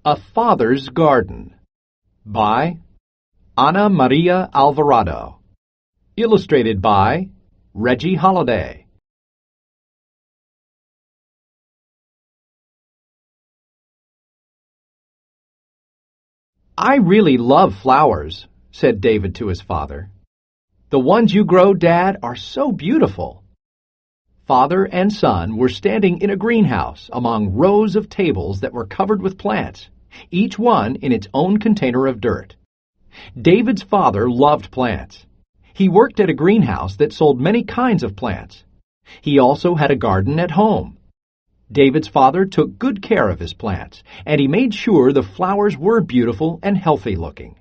A Father's Garden by Ana Maria Alvarado. Illustrated by Reggie Holiday. "I really love flowers," said David to his father. "The ones you grow, Dad, are so beautiful." Father and son were standing in a greenhouse among rows of tables that were covered with plants, each one in its own container of dirt. David's father loved plants. He worked at a greenhouse that sold many kinds of plants. He also had a garden at home. David's father took good care of his plants, and he made sure the flowers were beautiful and healthy looking.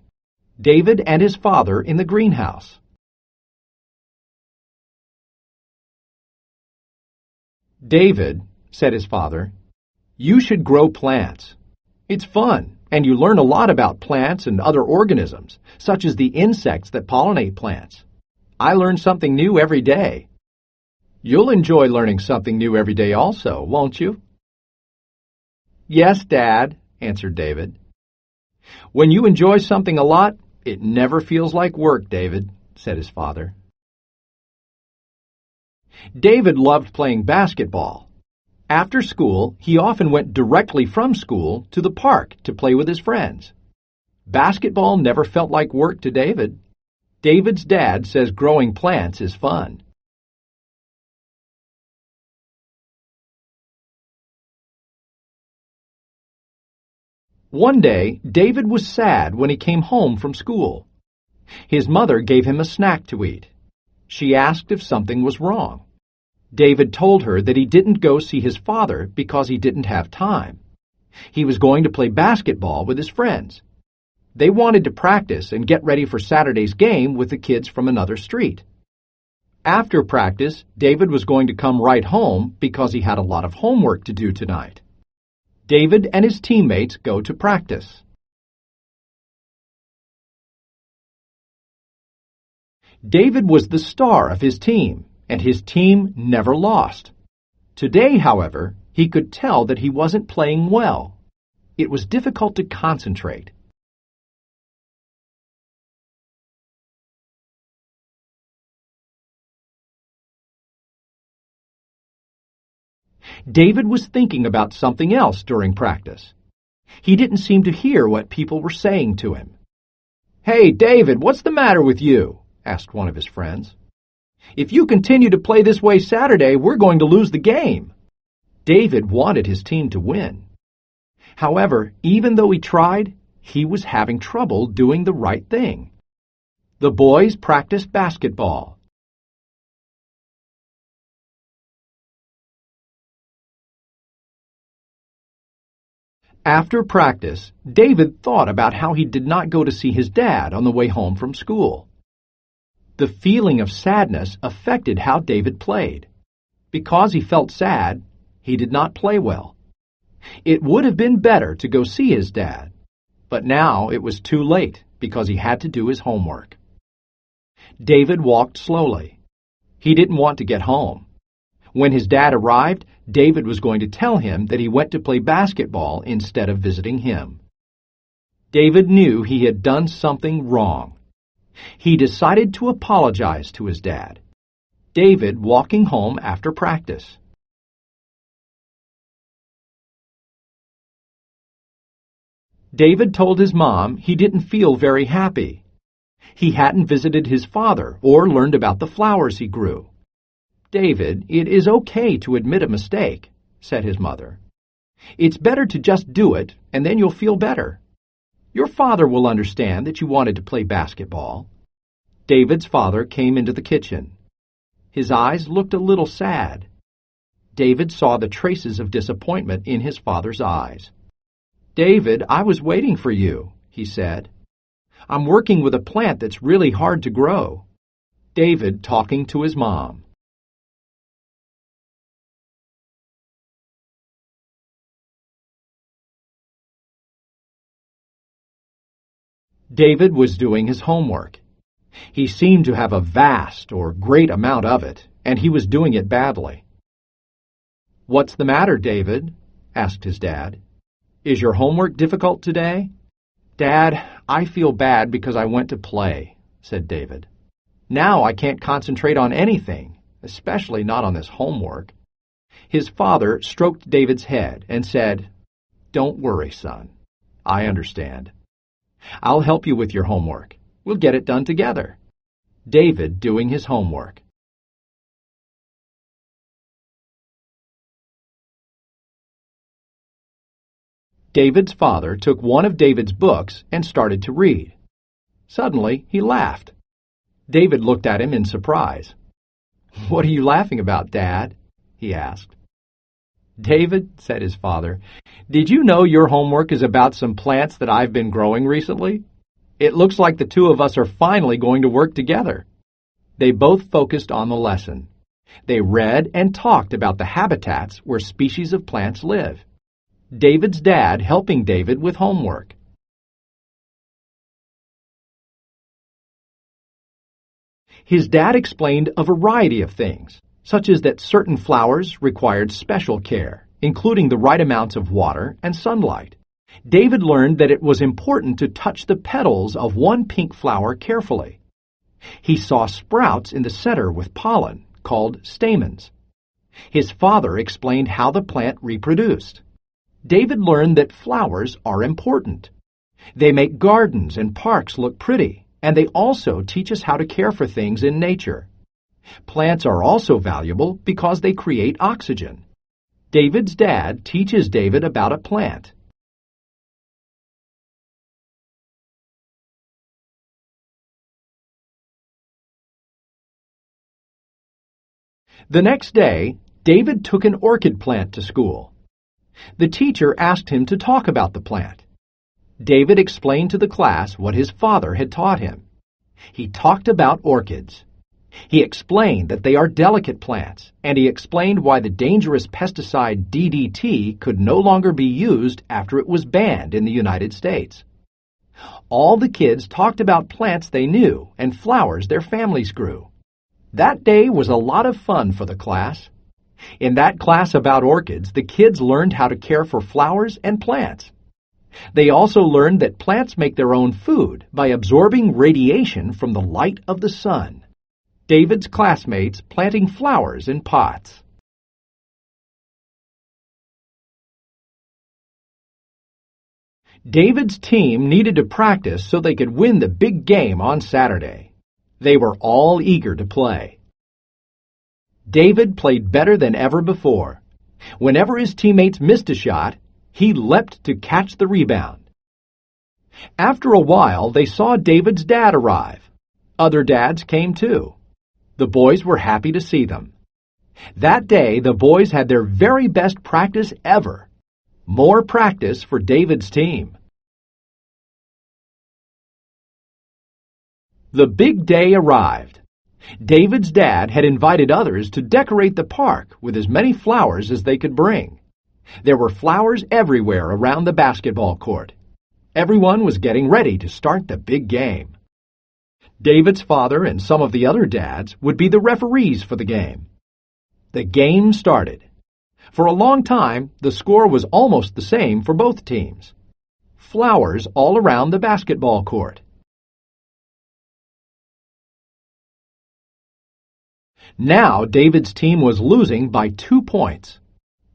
David and his father in the greenhouse. "David," said his father, "you should grow plants. It's fun, and you learn a lot about plants and other organisms, such as the insects that pollinate plants. I learn something new every day. You'll enjoy learning something new every day also, won't you?" "Yes, Dad," answered David. "When you enjoy something a lot, it never feels like work, David," said his father. David loved playing basketball. After school, he often went directly from school to the park to play with his friends. Basketball never felt like work to David. David's dad says growing plants is fun. One day, David was sad when he came home from school. His mother gave him a snack to eat. She asked if something was wrong. David told her that he didn't go see his father because he didn't have time. He was going to play basketball with his friends. They wanted to practice and get ready for Saturday's game with the kids from another street. After practice, David was going to come right home because he had a lot of homework to do tonight. David and his teammates go to practice. David was the star of his team, and his team never lost. Today, however, he could tell that he wasn't playing well. It was difficult to concentrate. David was thinking about something else during practice. He didn't seem to hear what people were saying to him. "Hey, David, what's the matter with you?" asked one of his friends. "If you continue to play this way Saturday, we're going to lose the game." David wanted his team to win. However, even though he tried, he was having trouble doing the right thing. The boys practiced basketball. After practice, David thought about how he did not go to see his dad on the way home from school. The feeling of sadness affected how David played. Because he felt sad, he did not play well. It would have been better to go see his dad, but now it was too late because he had to do his homework. David walked slowly. He didn't want to get home. When his dad arrived, David was going to tell him that he went to play basketball instead of visiting him. David knew he had done something wrong. He decided to apologize to his dad. David walking home after practice. David told his mom he didn't feel very happy. He hadn't visited his father or learned about the flowers he grew. "David, it is okay to admit a mistake," said his mother. "It's better to just do it, and then you'll feel better. Your father will understand that you wanted to play basketball." David's father came into the kitchen. His eyes looked a little sad. David saw the traces of disappointment in his father's eyes. "David, I was waiting for you," he said. "I'm working with a plant that's really hard to grow." David talking to his mom. David was doing his homework. He seemed to have a vast or great amount of it, and he was doing it badly. "What's the matter, David?" asked his dad. Is your homework difficult today? Dad, I feel bad because I went to play, said David. Now I can't concentrate on anything, especially not on this homework. His father stroked David's head and said, Don't worry, son. I understand. I'll help you with your homework. We'll get it done together. David doing his homework. David's father took one of David's books and started to read. Suddenly, he laughed. David looked at him in surprise. What are you laughing about, Dad? He asked. David, said his father, did you know your homework is about some plants that I've been growing recently? It looks like the two of us are finally going to work together. They both focused on the lesson. They read and talked about the habitats where species of plants live. David's dad helping David with homework. His dad explained a variety of things, such as that certain flowers required special care, including the right amounts of water and sunlight. David learned that it was important to touch the petals of one pink flower carefully. He saw sprouts in the center with pollen, called stamens. His father explained how the plant reproduced. David learned that flowers are important. They make gardens and parks look pretty, and they also teach us how to care for things in nature. Plants are also valuable because they create oxygen. David's dad teaches David about a plant. The next day, David took an orchid plant to school. The teacher asked him to talk about the plant. David explained to the class what his father had taught him. He talked about orchids. He explained that they are delicate plants, and he explained why the dangerous pesticide DDT could no longer be used after it was banned in the United States. All the kids talked about plants they knew and flowers their families grew. That day was a lot of fun for the class. In that class about orchids, the kids learned how to care for flowers and plants. They also learned that plants make their own food by absorbing radiation from the light of the sun. David's classmates planting flowers in pots. David's team needed to practice so they could win the big game on Saturday. They were all eager to play. David played better than ever before. Whenever his teammates missed a shot, he leapt to catch the rebound. After a while, they saw David's dad arrive. Other dads came too. The boys were happy to see them. That day, the boys had their very best practice ever. More practice for David's team. The big day arrived. David's dad had invited others to decorate the park with as many flowers as they could bring. There were flowers everywhere around the basketball court. Everyone was getting ready to start the big game. David's father and some of the other dads would be the referees for the game. The game started. For a long time, the score was almost the same for both teams. Flowers all around the basketball court. Now David's team was losing by 2 points.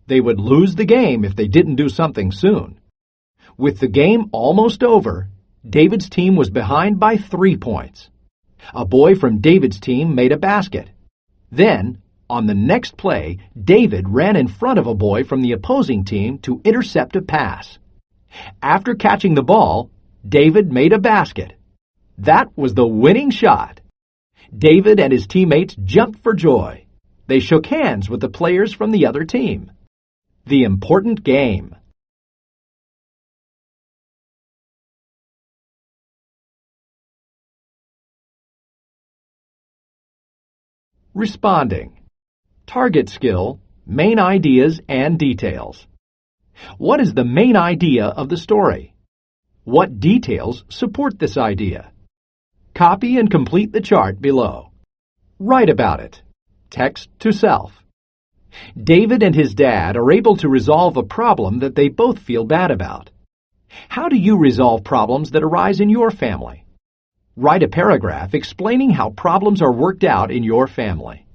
They would lose the game if they didn't do something soon. With the game almost over, David's team was behind by 3 points. A boy from David's team made a basket. Then, on the next play, David ran in front of a boy from the opposing team to intercept a pass. After catching the ball, David made a basket. That was the winning shot. David and his teammates jumped for joy. They shook hands with the players from the other team. The important game. Responding. Target skill, main ideas and details. What is the main idea of the story? What details support this idea? Copy and complete the chart below. Write about it. Text to self. David and his dad are able to resolve a problem that they both feel bad about. How do you resolve problems that arise in your family? Write a paragraph explaining how problems are worked out in your family.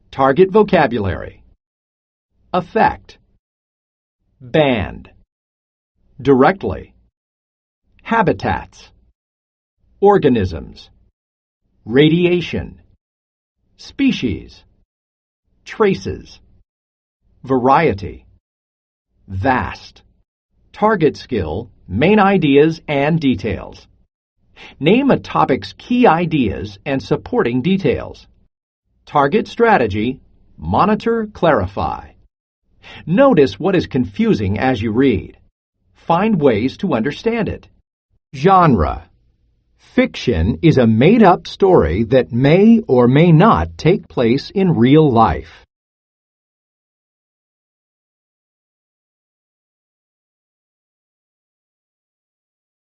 Target vocabulary. Affect. Band. Directly. Habitats. Organisms. Radiation. Species. Traces. Variety. Vast. Target skill, main ideas and details. Name a topic's key ideas and supporting details. Target strategy, monitor, clarify. Notice what is confusing as you read. Find ways to understand it. Genre. Fiction is a made-up story that may or may not take place in real life.